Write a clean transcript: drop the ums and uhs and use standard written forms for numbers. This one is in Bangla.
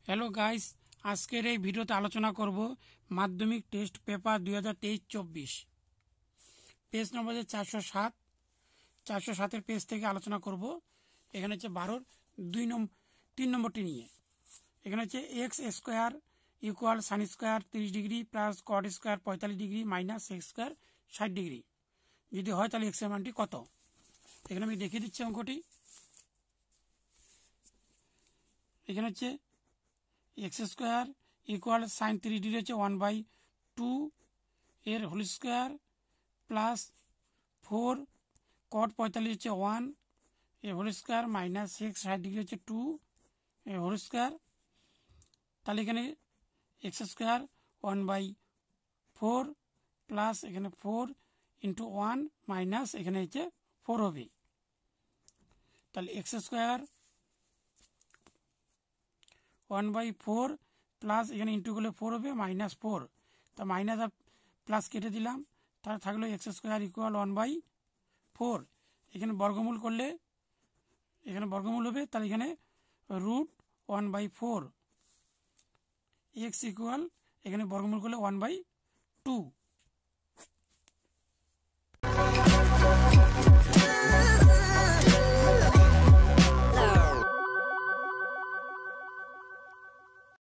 হ্যালো গাইস, আজকের এই ভিডিওতে আলোচনা করব মাধ্যমিক টেস্ট পেপার 2023-24 পেজ নম্বর 407 পেজ থেকে আলোচনা করব। এখানে হচ্ছে 12-র 3 নম্বরটি নিয়ে। এখানে হচ্ছে x square equal sine square 30 degree plus cot square 45 degree minus x square 60 degree যদি হয় তাহলে এক্স এর মানটি কত। এখানে আমি দেখিয়ে দিচ্ছি অঙ্কটি। এখানে হচ্ছে x square equal sine 30 degree হচ্ছে 1/2 এর হোল স্কোয়ার প্লাস 4 কট 45 হচ্ছে 1 এর whole square minus x 60 degree হচ্ছে 2 এর হোল স্কোয়ার। তাহলে এখানে এক্স স্কোয়ার 1/4 প্লাস এখানে 4 ইন্টু 1 মাইনাস এখানে হচ্ছে 4 হবে। তাহলে এক্স স্কোয়ার 1/4 প্লাস এখানে ইন্টু করলে 4 হবে মাইনাস 4, তা মাইনাস আর প্লাস কেটে দিলাম, তাহলে থাকলো এক্স স্কোয়ার ইকুয়াল 1/4। এখানে বর্গমূল করলে এখানে বর্গমূল হবে, তাহলে এখানে রুট 1/4 এক্স ইকুয়াল এখানে বর্গমূল করলে 1/2।